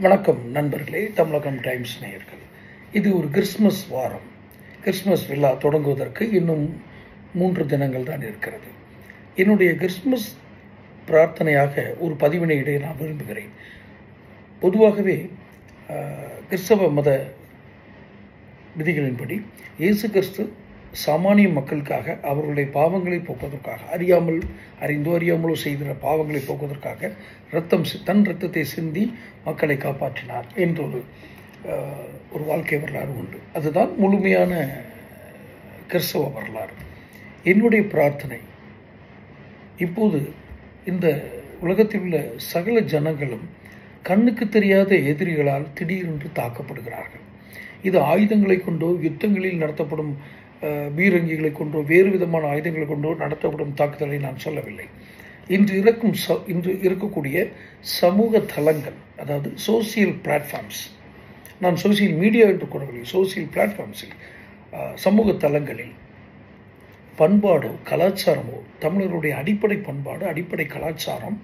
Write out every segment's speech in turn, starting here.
வணக்கம் நண்பர்களே, தமிழகம் டைம்ஸ் நேயர்கள். இது ஒரு கிறிஸ்மஸ் வாரம். கிறிஸ்மஸ் விழா தொடங்குவதற்கு இன்னும் 3 தினங்கள் தான் இருக்கிறது. என்னுடைய கிறிஸ்மஸ் பிரார்த்தனையாக ஒரு பதிவினை இடைய நான் விரும்புகிறேன். பொதுவாகவே கிறிஸ்தவ மத விதிகளின்படி இயேசு கிறிஸ்து சாமானிய மக்களுக்காக அவர்களுடைய பாவங்களை போக்குவதற்காக அறிந்தோ அறியாமலோ செய்கிற பாவங்களை போக்குவதற்காக தன் இரத்தத்தை சிந்தி மக்களை காப்பாற்றினார் என்ற ஒரு வாழ்க்கை வரலாறு உண்டு. அதுதான் முழுமையான கிறிஸ்தவ வரலாறு. என்னுடைய பிரார்த்தனை, இப்போது இந்த உலகத்தில் உள்ள சகல ஜனங்களும் கண்ணுக்கு தெரியாத எதிரிகளால் திடீரென்று தாக்கப்படுகிறார்கள். இது ஆயுதங்களை கொண்டோ யுத்தங்களில் நடத்தப்படும் பீரங்கிகளை கொண்டோ வேறு விதமான ஆயுதங்களை கொண்டோ நடத்தப்படும் தாக்குதலை நான் சொல்லவில்லை. இன்று இருக்கக்கூடிய சமூக தளங்கள், அதாவது சோசியல் பிளாட்ஃபார்ம்ஸ், நான் சோசியல் மீடியா என்று கூறவில்லை, சோசியல் பிளாட்ஃபார்ம்ஸில் சமூக தளங்களில் பண்பாடோ கலாச்சாரமோ, தமிழர்களுடைய அடிப்படை பண்பாடு அடிப்படை கலாச்சாரம்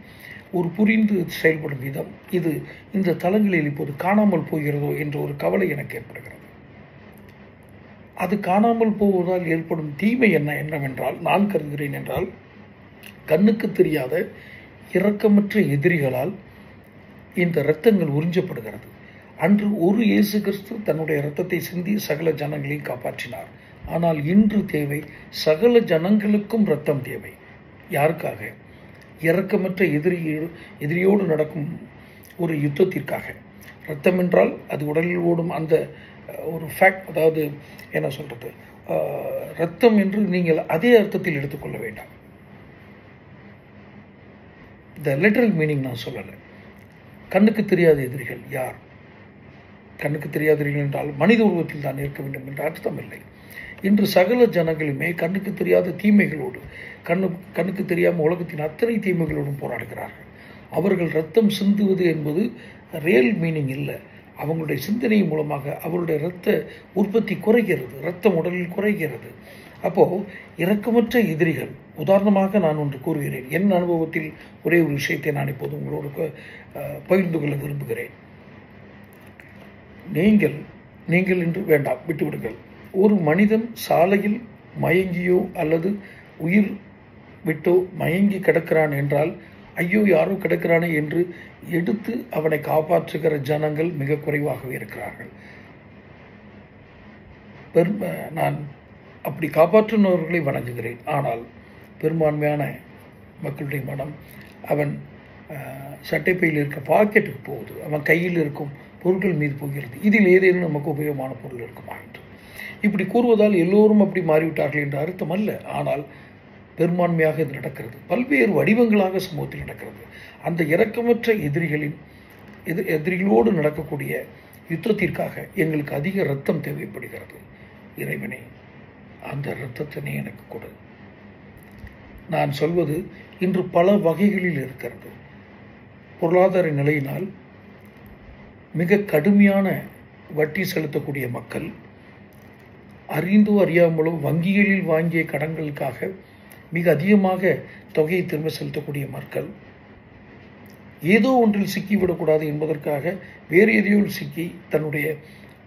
ஒரு புரிந்து செயல்படும் விதம், இது இந்த தளங்களில் இப்போது காணாமல் போகிறதோ என்ற ஒரு கவலை எனக்கு ஏற்படுகிறது. அது காணாமல் போவதால் ஏற்படும் தீமை என்னவென்றால், நான் கருதுகிறேன் என்றால், கண்ணுக்கு தெரியாத இரக்கமற்ற எதிரிகளால் இந்த இரத்தங்கள் உறிஞ்சப்படுகிறது. அன்று ஒரு இயேசு கிறிஸ்து தன்னுடைய இரத்தத்தை சிந்தி சகல ஜனங்களையும் காப்பாற்றினார். ஆனால் இன்று தேவை சகல ஜனங்களுக்கும் இரத்தம் தேவை. யாருக்காக? இரக்கமற்ற எதிரியோடு நடக்கும் ஒரு யுத்தத்திற்காக. இரத்தம் என்றால் அது உடலில் ஓடும் அந்த ஒரு ஃபேக்ட், அதாவது என்ன சொல்றது, இரத்தம் என்று நீங்கள் அதே அர்த்தத்தில் எடுத்துக்கொள்ள வேண்டாம். இந்த லிட்டரல் மீனிங் நான் சொல்லலை. கண்ணுக்கு தெரியாத எதிரிகள் யார்? கண்ணுக்கு தெரியாத எதிரிகள் என்றால் மனித உருவத்தில் தான் இருக்க வேண்டும் என்ற அர்த்தம் இல்லை. இன்று சகல ஜனங்களுமே கண்ணுக்கு தெரியாத தீமைகளோடு, கண்ணுக்கு தெரியாமல் உலகத்தின் அத்தனை தீமைகளோடும் போராடுகிறார்கள். அவர்கள் இரத்தம் சிந்துவது என்பது ரியல் மீனிங் இல்லை. அவங்களுடைய சிந்தனை மூலமாக அவருடைய இரத்த உற்பத்தி குறைகிறது, இரத்தம் உடலில் குறைகிறது. அப்போது இரக்கமற்ற எதிரிகள், உதாரணமாக நான் ஒன்று கூறுகிறேன். என் அனுபவத்தில் ஒரே ஒரு விஷயத்தை நான் இப்போது உங்களோடு பகிர்ந்து கொள்ள விரும்புகிறேன். நீங்கள் என்று வேண்டாம், விட்டுவிடுங்கள். ஒரு மனிதன் சாலையில் மயங்கியோ அல்லது உயிர் விட்டோ மயங்கி கிடக்கிறான் என்றால், ஐயோ யாரோ கிடக்கிறானே என்று எடுத்து அவனை காப்பாற்றுகிற ஜனங்கள் மிக குறைவாகவே இருக்கிறார்கள். நான் அப்படி காப்பாற்றுனவர்களை வணங்குகிறேன். ஆனால் பெரும்பான்மையான மக்களுடைய மனம் அவன் சட்டைப்பையில் இருக்க பாக்கெட்டுக்கு போகுது, அவன் கையில் இருக்கும் பொருட்கள் மீது போகிறது. இதில் ஏதேனும் நமக்கு உபயோகமான பொருள் இருக்குமா என்று இப்படி கூறுவதால் எல்லோரும் அப்படி மாறிவிட்டார்கள் என்ற அர்த்தம் அல்ல. ஆனால் பெரும்பான்மையாக இது நடக்கிறது. பல்வேறு வடிவங்களாக சமூகத்தில் நடக்கிறது. அந்த இரக்கமற்ற எதிரிகளோடு நடக்கக்கூடிய யுத்தத்திற்காக எங்களுக்கு அதிக இரத்தம் தேவைப்படுகிறது. இறைவனே, அந்த இரத்தத்தினை எனக்கு கொடு. நான் சொல்வது இன்று பல வகைகளில் இருக்கிறது. பொருளாதார நிலையினால் மிக கடுமையான வட்டி செலுத்தக்கூடிய மக்கள், அறிந்தோ அறியாமலோ வங்கிகளில் வாங்கிய கடன்களுக்காக மிக அதிகமாக தொகையை திரும்ப செலுத்தக்கூடிய மக்கள், ஏதோ ஒன்றில் சிக்கிவிடக்கூடாது என்பதற்காக வேறு எதையோ சிக்கி தன்னுடைய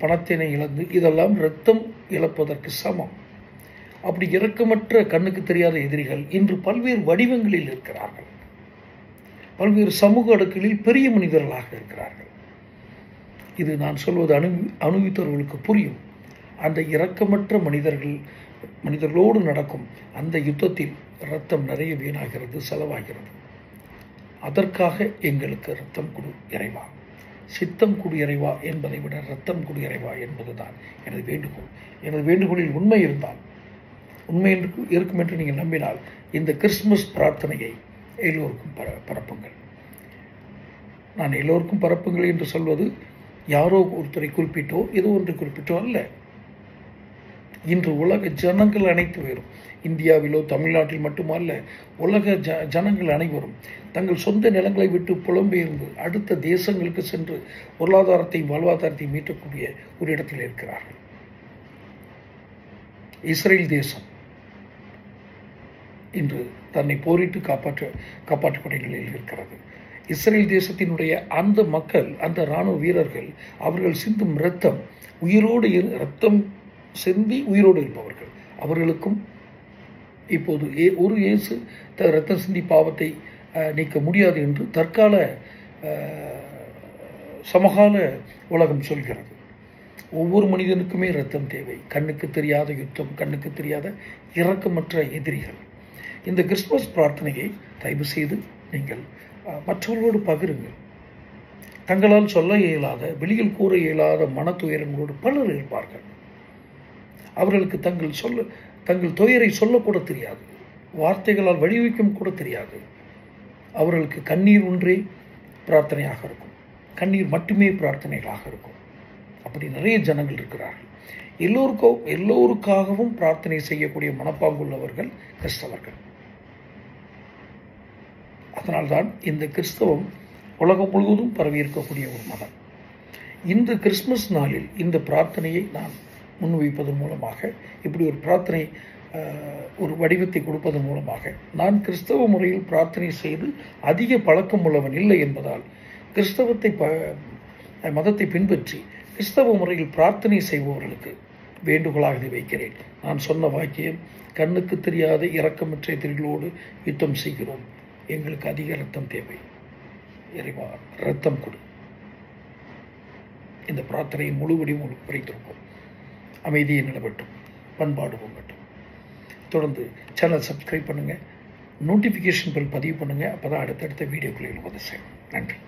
பணத்தினை இழந்து, இதெல்லாம் இரத்தம் இழப்பதற்கு சமம். அப்படி இரக்கமற்ற கண்ணுக்கு தெரியாத எதிரிகள் இன்று பல்வேறு வடிவங்களில் இருக்கிறார்கள். பல்வேறு சமூக அடுக்குகளில் பெரிய மனிதர்களாக இருக்கிறார்கள். இது நான் சொல்வது அனுபவித்தவர்களுக்கு புரியும். அந்த இரக்கமற்ற மனிதர்களோடு நடக்கும் அந்த யுத்தத்தில் இரத்தம் நிறைய வீணாகிறது, செலவாகிறது. அதற்காக எங்களுக்கு இரத்தம் கொடு இறைவா, சித்தம் கொடு இறைவா என்பதை விட இரத்தம் கொடு இறைவா என்பதுதான் எனது வேண்டுகோள். எனது வேண்டுகோளில் உண்மை இருந்தால், உண்மை இருக்கும் என்று நீங்கள் நம்பினால், இந்த கிறிஸ்துமஸ் பிரார்த்தனையை எல்லோருக்கும் பரப்புங்கள். நான் எல்லோருக்கும் பரப்புங்கள் என்று சொல்வது யாரோ ஒருத்தரை குறிப்பிட்டோ ஏதோ ஒன்றை குறிப்பிட்டோ அல்ல. இன்று உலக ஜனங்கள் அனைத்து பேரும், இந்தியாவிலோ தமிழ்நாட்டில் மட்டுமல்ல, உலக ஜனங்கள் அனைவரும் தங்கள் சொந்த நிலங்களை விட்டு புலம்பெயர்ந்து அடுத்த தேசங்களுக்கு சென்று வாழ்வாதாரத்தை மீட்டக்கூடிய ஒரு இடத்தில் இருக்கிறார்கள். இஸ்ரேல் தேசம் இன்று தன்னை போரிட்டு காப்பாற்றக்கூடிய நிலையில் இருக்கிறது. இஸ்ரேல் தேசத்தினுடைய அந்த மக்கள், அந்த இராணுவ வீரர்கள், அவர்கள் சிந்தும் இரத்தம், உயிரோடு இரத்தம் சிந்தி உயிரோடு இருப்பவர்கள், அவர்களுக்கும் இப்போது ஒரு இயேசு இரத்தம் சிந்தி பாவத்தை நீக்க முடியாது என்று தற்கால சமகால உலகம் சொல்கிறது. ஒவ்வொரு மனிதனுக்குமே இரத்தம் தேவை. கண்ணுக்கு தெரியாத யுத்தம், கண்ணுக்கு தெரியாத இரக்கமற்ற எதிரிகள். இந்த கிறிஸ்துமஸ் பிரார்த்தனையை தயவு செய்து நீங்கள் மற்றவர்களோடு பகிருங்கள். தங்களால் சொல்ல இயலாத, வெளியில் கூற இயலாத மன துயரங்களோடு பலர் இருப்பார்கள். அவர்களுக்கு தங்கள் துயரை சொல்லக்கூட தெரியாது, வார்த்தைகளால் வழிவைக்கும் கூட தெரியாது. அவர்களுக்கு கண்ணீர் ஒன்றே பிரார்த்தனையாக இருக்கும், கண்ணீர் மட்டுமே பிரார்த்தனைகளாக இருக்கும். அப்படி நிறைய ஜனங்கள் இருக்கிறார்கள். எல்லோருக்காகவும் பிரார்த்தனை செய்யக்கூடிய மனப்பாங்குள்ளவர்கள் கிறிஸ்தவர்கள். அதனால்தான் இந்த கிறிஸ்தவம் உலகம் முழுவதும் பரவி இருக்கக்கூடிய ஒரு மதம். இந்த கிறிஸ்துமஸ் நாளில் இந்த பிரார்த்தனையை நான் முன்வைப்பதன் மூலமாக, இப்படி ஒரு பிரார்த்தனை ஒரு வடிவத்தை கொடுப்பதன் மூலமாக, நான் கிறிஸ்தவ முறையில் பிரார்த்தனை செய்து அதிக பழக்கம் உள்ளவன் இல்லை என்பதால் மதத்தை பின்பற்றி கிறிஸ்தவ முறையில் பிரார்த்தனை செய்பவர்களுக்கு வேண்டுகோளாக வைக்கிறேன். நான் சொன்ன வாக்கியம், கண்ணுக்கு தெரியாத இரக்கமற்ற எதிரிகளோடு யுத்தம் செய்கிறோம், எங்களுக்கு அதிக இரத்தம் தேவை, இறைவா இரத்தம் கொடு. இந்த பிரார்த்தனையை முழுவடியும் வைத்திருக்கும். அமைதியை நிலவட்டும், பண்பாடு பொங்கட்டும். தொடர்ந்து சேனல் சப்ஸ்கிரைப் பண்ணுங்கள், நோட்டிஃபிகேஷன் பெல் பதிவு பண்ணுங்கள். அப்போ தான் அடுத்தடுத்த வீடியோக்களில் வந்து சேரும். நன்றி.